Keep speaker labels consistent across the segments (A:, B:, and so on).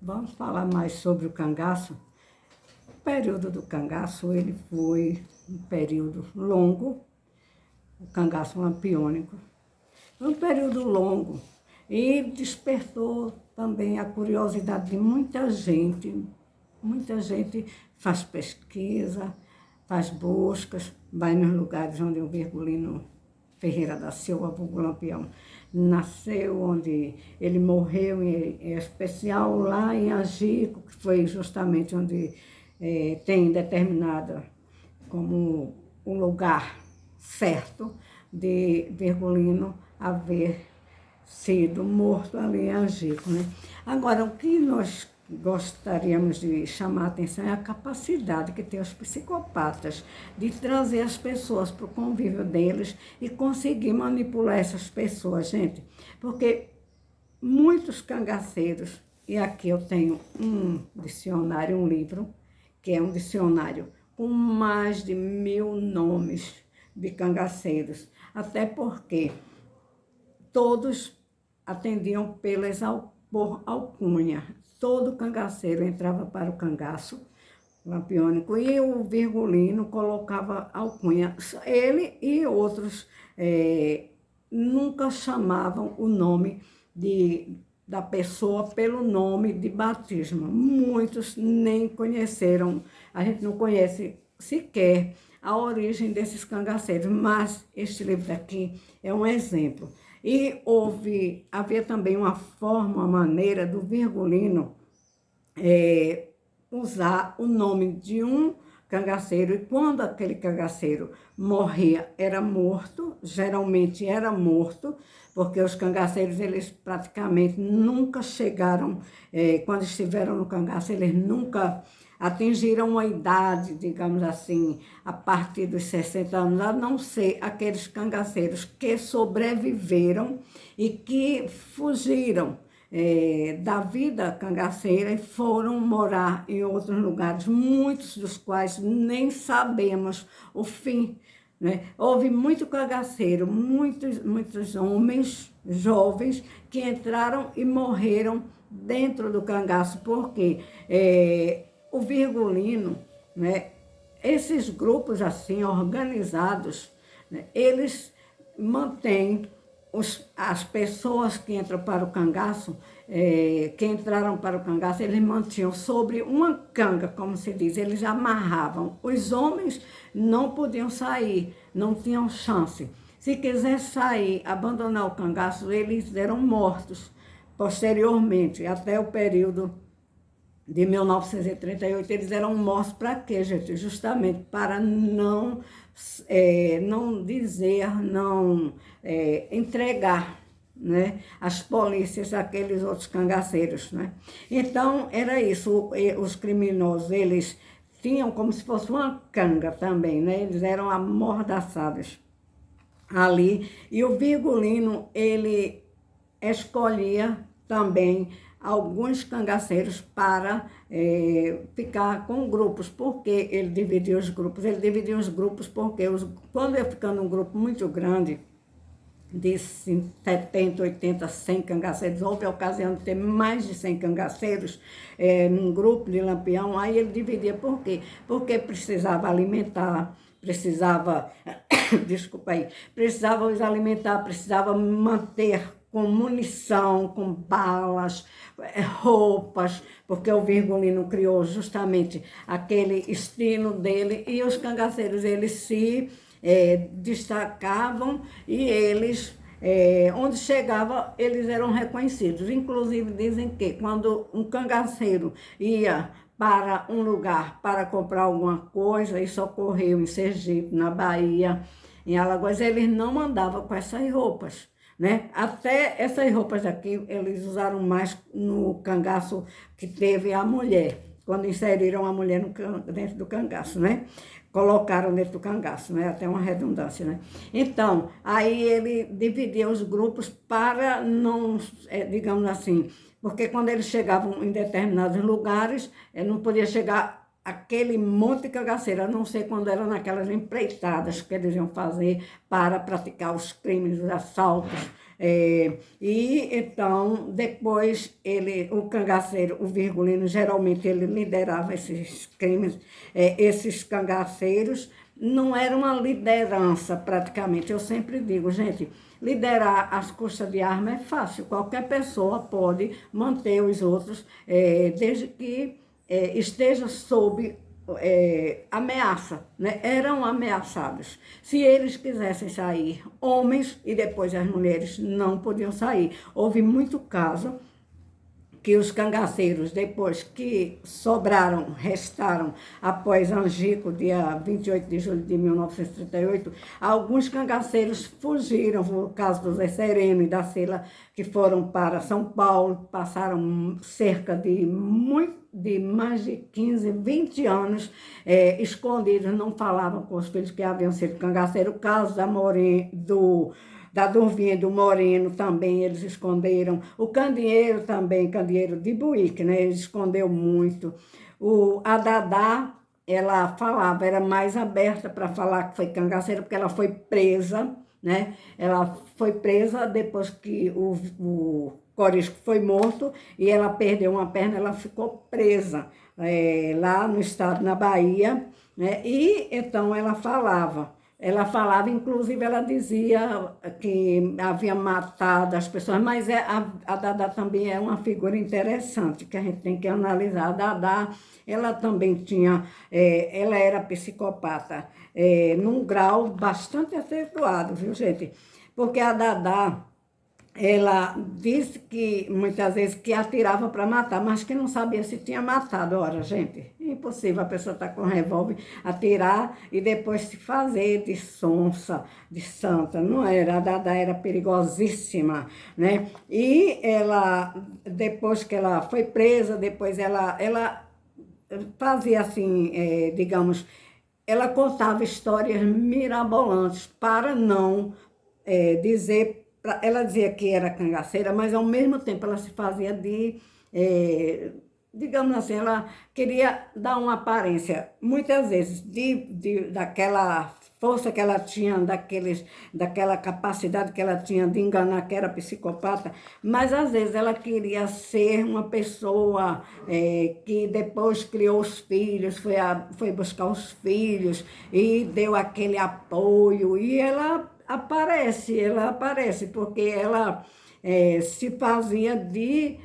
A: Vamos falar mais sobre o cangaço. O período do cangaço, ele foi um período longo, o cangaço lampiônico. Foi um período longo e despertou também a curiosidade de muita gente. Muita gente faz pesquisa, faz buscas, vai nos lugares onde o Virgulino Ferreira da Silva, vulgo Lampião, nasceu, onde ele morreu, em especial lá em Angico, que foi justamente onde tem determinada como um lugar certo de Virgulino haver sido morto ali em Angico, né? Agora, o que nós gostaríamos de chamar a atenção é a capacidade que tem os psicopatas de trazer as pessoas para o convívio deles e conseguir manipular essas pessoas, gente. Porque muitos cangaceiros, e aqui eu tenho um dicionário, um livro, que é um dicionário com mais de 1000 nomes de cangaceiros, até porque todos atendiam por alcunha. Todo cangaceiro entrava para o cangaço lampiônico e o Virgulino colocava alcunha. Ele e outros nunca chamavam o nome da pessoa pelo nome de batismo. Muitos nem conheceram, a gente não conhece sequer a origem desses cangaceiros, mas este livro daqui é um exemplo. E havia também uma maneira do Virgulino usar o nome de um cangaceiro, e quando aquele cangaceiro morria, era morto, geralmente era morto, porque os cangaceiros, eles praticamente nunca chegaram, quando estiveram no cangaço, eles nunca atingiram uma idade, digamos assim, a partir dos 60 anos, a não ser aqueles cangaceiros que sobreviveram e que fugiram da vida cangaceira e foram morar em outros lugares, muitos dos quais nem sabemos o fim, né? Houve muito cangaceiro, muitos homens jovens que entraram e morreram dentro do cangaço, porque o Virgulino, né, esses grupos assim organizados, né, eles mantêm as pessoas que entram para o cangaço, que entraram para o cangaço, eles mantinham sobre uma canga, como se diz, eles amarravam. Os homens não podiam sair, não tinham chance. Se quisesse sair, abandonar o cangaço, eles eram mortos. Posteriormente, até o período de 1938, eles eram mortos para quê, gente? Justamente para não dizer, não entregar, né, as polícias àqueles outros cangaceiros, né? Então, era isso, os criminosos, eles tinham como se fosse uma canga também, né? Eles eram amordaçados ali, e o Virgulino, ele escolhia também alguns cangaceiros para ficar com grupos. Porque ele dividia os grupos? Ele dividia os grupos porque quando ia ficando um grupo muito grande, de 70, 80, 100 cangaceiros, houve a ocasião de ter mais de 100 cangaceiros num grupo de Lampião, aí ele dividia. Por quê? Porque precisava alimentar, precisava, desculpa aí, precisava os alimentar, precisava manter com munição, com balas, roupas, porque o Virgulino criou justamente aquele estilo dele, e os cangaceiros, eles se destacavam, e eles, onde chegava, eles eram reconhecidos. Inclusive, dizem que quando um cangaceiro ia para um lugar para comprar alguma coisa, isso ocorreu em Sergipe, na Bahia, em Alagoas, eles não mandavam com essas roupas, né? Até essas roupas aqui, eles usaram mais no cangaço que teve a mulher, quando inseriram a mulher dentro do cangaço, né? Colocaram dentro do cangaço, né? Até uma redundância, né? Então, aí ele dividia os grupos para não, digamos assim, porque quando eles chegavam em determinados lugares, não podia chegar aquele monte de cangaceiro, a não ser quando eram naquelas empreitadas que eles iam fazer para praticar os crimes, os assaltos, E então, depois, o cangaceiro, o Virgulino, geralmente ele liderava esses crimes, esses cangaceiros. Não era uma liderança, praticamente. Eu sempre digo, gente, liderar às custas de arma é fácil. Qualquer pessoa pode manter os outros, desde que esteja sob ameaça, né? Eram ameaçados. Se eles quisessem sair, homens e depois as mulheres não podiam sair. Houve muito caso que os cangaceiros, depois que restaram após Angico, dia 28 de julho de 1938, alguns cangaceiros fugiram, o caso do Zé Sereno e da Cela, que foram para São Paulo, passaram cerca de mais de 15, 20 anos escondidos, não falavam com os filhos que haviam sido cangaceiros. O caso da Durvinha e do Moreno também eles esconderam. O Candeeiro também, Candeeiro de Buíque, né? Ele escondeu muito. A Dadá, ela falava, era mais aberta para falar que foi cangaceira, porque ela foi presa, né? Ela foi presa depois que o Corisco foi morto e ela perdeu uma perna, ela ficou presa lá no estado, na Bahia, né? E então ela falava, inclusive ela dizia que havia matado as pessoas, mas a Dadá também é uma figura interessante que a gente tem que analisar. A Dadá, ela também ela era psicopata, num grau bastante acentuado, viu, gente? Porque a Dadá, ela disse que muitas vezes que atirava para matar, mas que não sabia se tinha matado. Ora, gente, é impossível a pessoa estar com um revólver, atirar e depois se fazer de sonsa, de santa. Não era, a Dadá era perigosíssima, né? E ela, depois que ela foi presa, depois ela fazia assim, digamos, ela contava histórias mirabolantes para não dizer. Ela dizia que era cangaceira, mas ao mesmo tempo ela se fazia digamos assim, ela queria dar uma aparência, muitas vezes, daquela força que ela tinha, daquela capacidade que ela tinha de enganar, que era psicopata, mas às vezes ela queria ser uma pessoa que depois criou os filhos, foi buscar os filhos e deu aquele apoio, e ela aparece, porque ela se fazia de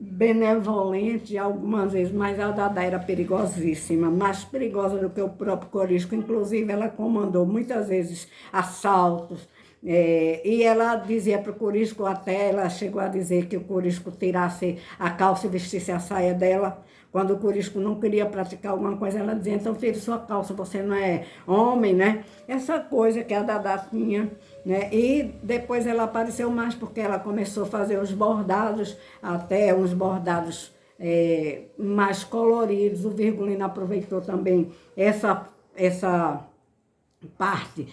A: benevolente algumas vezes, mas a Dadá era perigosíssima, mais perigosa do que o próprio Corisco. Inclusive, ela comandou muitas vezes assaltos, e ela dizia para o Corisco, até ela chegou a dizer que o Corisco tirasse a calça e vestisse a saia dela. Quando o Corisco não queria praticar alguma coisa, ela dizia, então tire sua calça, você não é homem, né? Essa coisa que a Dadá tinha, né? E depois ela apareceu mais porque ela começou a fazer os bordados, até uns bordados mais coloridos. O Virgulino aproveitou também essa parte,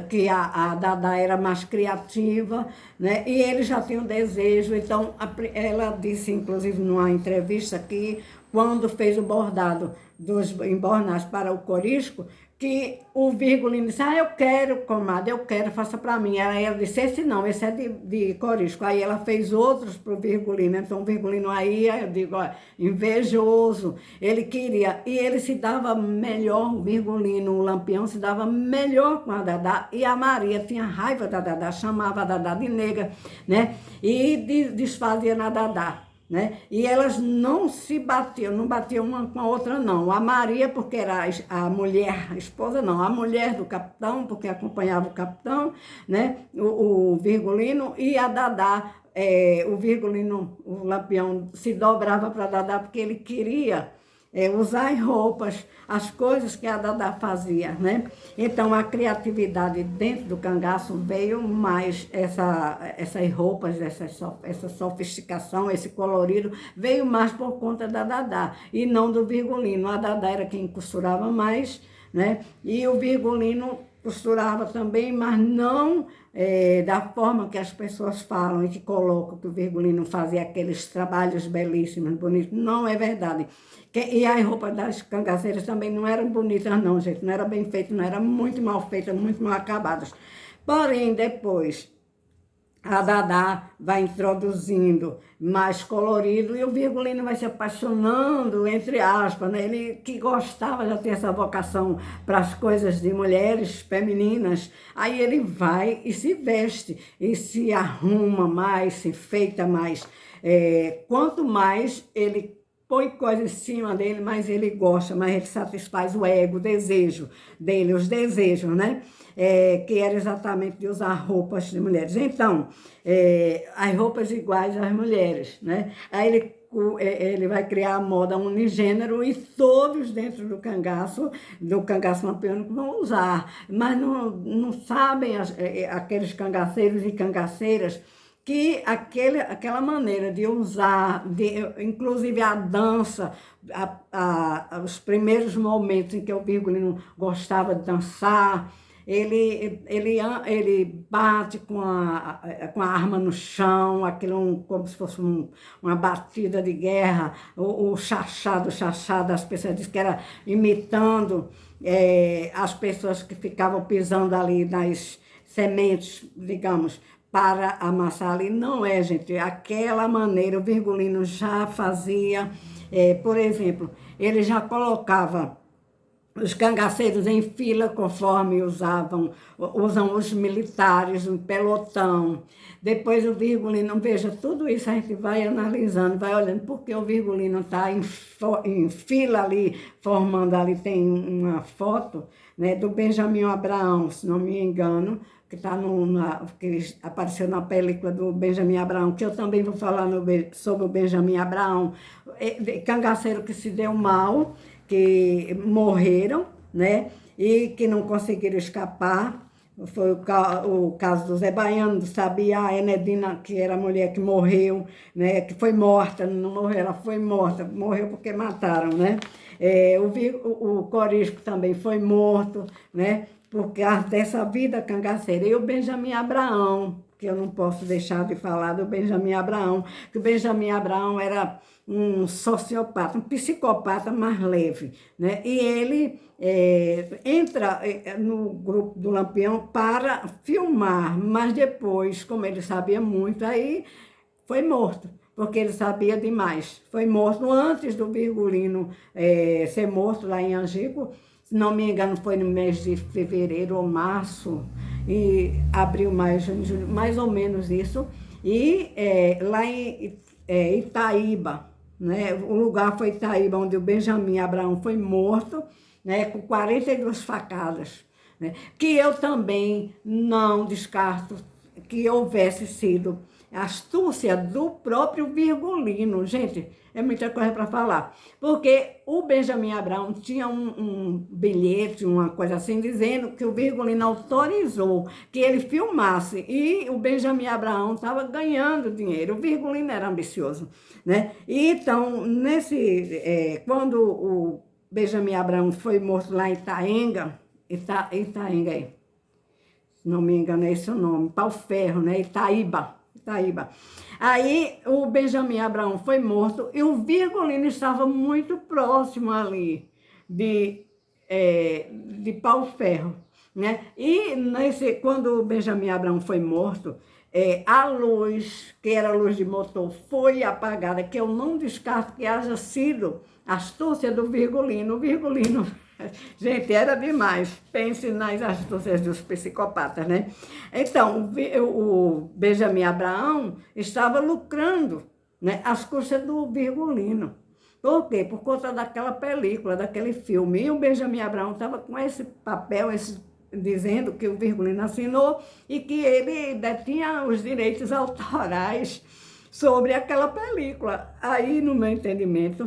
A: que a Dadá era mais criativa, né? E ele já tinha um desejo. Então ela disse, inclusive numa entrevista, que quando fez o bordado dos embornados para o Corisco, que o Virgulino disse, eu quero, comadre, eu quero, faça para mim. Aí ela disse, esse não, esse é de Corisco. Aí ela fez outros para o Virgulino. Então o Virgulino aí, eu digo, invejoso, ele queria. E ele se dava melhor, o Virgulino, o Lampião, se dava melhor com a Dadá. E a Maria tinha raiva da Dadá, chamava a Dadá de negra, né? E desfazia na Dadá, né? E elas não se batiam, não batiam uma com a outra, não. A Maria, porque era a mulher, a esposa não, a mulher do capitão, porque acompanhava o capitão, né? O Virgulino, e a Dadá, o Virgulino, o Lampião, se dobrava para a Dadá porque ele queria usar em roupas as coisas que a Dadá fazia, né? Então, a criatividade dentro do cangaço veio mais, essas roupas, essa sofisticação, esse colorido, veio mais por conta da Dadá, e não do Virgulino. A Dadá era quem costurava mais, né? E o Virgulino costurava também, mas não da forma que as pessoas falam e que colocam que o Virgulino fazia aqueles trabalhos belíssimos, bonitos. Não é verdade. E as roupas das cangaceiras também não eram bonitas, não, gente. Não era bem feitas, não, eram muito mal feitas, muito mal acabadas. Porém, depois a Dadá vai introduzindo mais colorido e o Virgulino vai se apaixonando, entre aspas, né? Ele que gostava, já tem essa vocação para as coisas de mulheres, femininas, aí ele vai e se veste, e se arruma mais, se feita mais. Quanto mais ele põe coisa em cima dele, mais ele gosta, mais ele satisfaz o ego, o desejo dele, os desejos, né? Que era exatamente de usar roupas de mulheres. Então, as roupas iguais às mulheres, né? Aí ele vai criar a moda unigênero e todos dentro do cangaço lampiônico vão usar, mas não sabem aqueles cangaceiros e cangaceiras que aquela maneira de usar, inclusive a dança, os primeiros momentos em que o Virgulino gostava de dançar, ele bate com a arma no chão, aquilo como se fosse uma batida de guerra, o chachado, as pessoas dizem que era imitando as pessoas que ficavam pisando ali nas sementes, digamos, para amassar ali. Não é, gente, aquela maneira o Virgulino já fazia, por exemplo, ele já colocava os cangaceiros em fila, conforme usam os militares, um pelotão. Depois o Virgulino, veja, tudo isso a gente vai analisando, vai olhando, porque o Virgulino está em fila ali, formando ali, tem uma foto, né, do Benjamin Abraão, se não me engano, que apareceu na película do Benjamin Abraão, que eu também vou falar sobre o Benjamin Abraão, cangaceiro que se deu mal, que morreram, né, e que não conseguiram escapar. Foi o caso do Zé Baiano, do Sabiá, a Enedina, que era a mulher que morreu, né, que foi morta, não morreu, ela foi morta, morreu porque mataram, né. O Corisco também foi morto, né, por causa dessa vida cangaceira. E o Benjamin Abraão, que eu não posso deixar de falar do Benjamin Abraão, que o Benjamin Abraão era um sociopata, um psicopata mais leve, né? E ele entra no grupo do Lampião para filmar, mas depois, como ele sabia muito, aí foi morto, porque ele sabia demais. Foi morto antes do Virgulino ser morto lá em Angico. Se não me engano, foi no mês de fevereiro ou março, e abril, maio, junho, julho, mais ou menos isso. E lá em Itaíba, né, o lugar foi Itaíba, onde o Benjamin Abraão foi morto, né, com 42 facadas, né, que eu também não descarto que houvesse sido astúcia do próprio Virgulino. Gente, é muita coisa para falar, porque o Benjamin Abraão tinha um bilhete, uma coisa assim, dizendo que o Virgulino autorizou que ele filmasse, e o Benjamin Abraão estava ganhando dinheiro, o Virgulino era ambicioso, né? E então, quando o Benjamin Abraão foi morto lá em Itaenga, aí, se não me engano é esse o nome, Pau-Ferro, né? Itaíba. Aí o Benjamin Abraão foi morto e o Virgulino estava muito próximo ali de Pau-Ferro, né? E quando o Benjamin Abraão foi morto, a luz, que era a luz de motor, foi apagada, que eu não descarto que haja sido astúcia do Virgulino. O Virgulino, gente, era demais. Pense nas astúcias dos psicopatas, né? Então, o Benjamin Abraão estava lucrando, né, às custas do Virgulino. Por quê? Por conta daquela película, daquele filme. E o Benjamin Abraão estava com esse papel, dizendo que o Virgulino assinou e que ele detinha os direitos autorais sobre aquela película. Aí, no meu entendimento,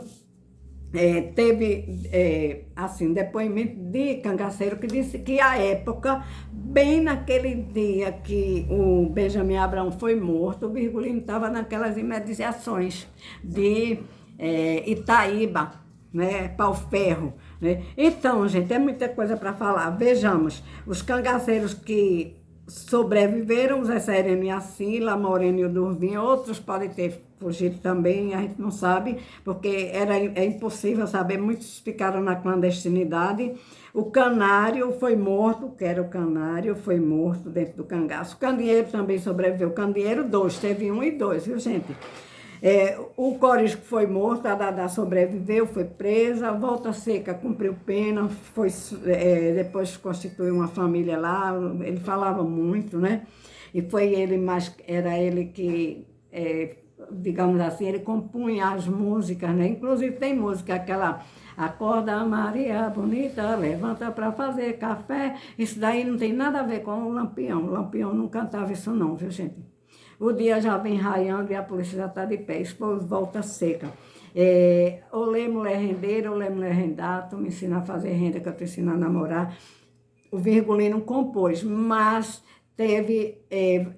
A: teve assim, depoimento de cangaceiro que disse que à época, bem naquele dia que o Benjamin Abraão foi morto, o Virgulino estava naquelas imediações de Itaíba, né, Pau-Ferro, né? Então, gente, é muita coisa para falar. Vejamos, os cangaceiros que sobreviveram, o Zé Sereno e assim, La Morena e o Durvinho, outros podem ter fugido também, a gente não sabe, porque é impossível saber, muitos ficaram na clandestinidade. O Canário foi morto, que era o Canário, foi morto dentro do cangaço. O Candeeiro também sobreviveu, o Candeeiro 2, teve 1 e 2, viu, gente? O Corisco foi morto, a Dadá sobreviveu, foi presa, a Volta Seca cumpriu pena, depois constituiu uma família lá, ele falava muito, né? E foi ele, era ele que, digamos assim, ele compunha as músicas, né? Inclusive tem música, aquela Acorda Maria Bonita, levanta para fazer café, isso daí não tem nada a ver com o Lampião não cantava isso não, viu, gente? O dia já vem raiando e a polícia já está de pé. Isso foi Volta Seca. Olê, mulher rendeira, olê, mulher rendar, tu me ensina a fazer renda, que eu te ensino a namorar. O Virgulino compôs, mas teve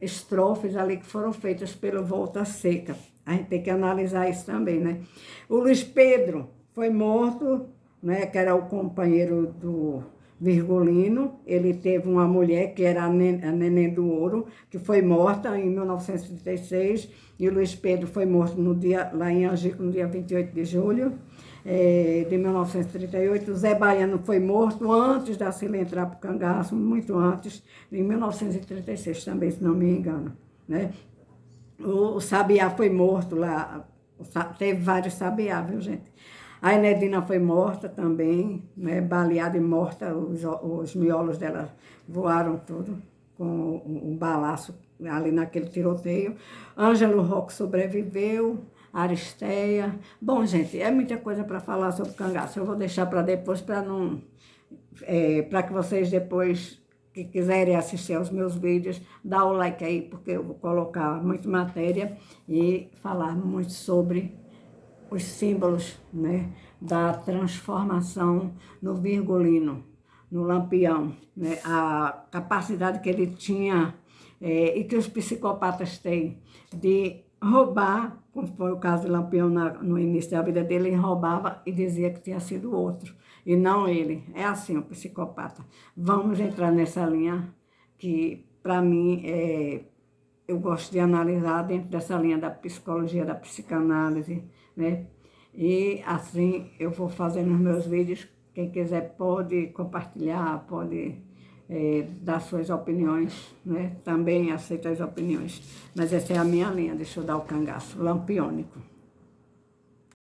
A: estrofes ali que foram feitas pelo Volta Seca. A gente tem que analisar isso também, né? O Luiz Pedro foi morto, né, que era o companheiro do Virgulino. Ele teve uma mulher que era a Neném do Ouro, que foi morta em 1936, e o Luiz Pedro foi morto lá em Angico, no dia 28 de julho de 1938. O Zé Baiano foi morto antes da Cila entrar para o cangaço, muito antes, em 1936 também, se não me engano, né? O Sabiá foi morto lá, teve vários Sabiá, viu, gente? A Enedina foi morta também, né, baleada e morta, os miolos dela voaram tudo com um balaço ali naquele tiroteio. Ângelo Roque sobreviveu, Aristeia. Bom, gente, é muita coisa para falar sobre cangaço. Eu vou deixar para depois, para não, para que vocês depois, que quiserem assistir aos meus vídeos, dá o like aí, porque eu vou colocar muita matéria e falar muito sobre os símbolos, né, da transformação no Virgulino, no Lampião, né, a capacidade que ele tinha e que os psicopatas têm de roubar, como foi o caso do Lampião no início da vida dele, ele roubava e dizia que tinha sido outro, e não ele. É assim o psicopata. Vamos entrar nessa linha que, para mim, eu gosto de analisar dentro dessa linha da psicologia, da psicanálise, né? E assim eu vou fazendo os meus vídeos. Quem quiser pode compartilhar, pode dar suas opiniões, né? Também aceito as opiniões. Mas essa é a minha linha de estudar o cangaço lampiônico.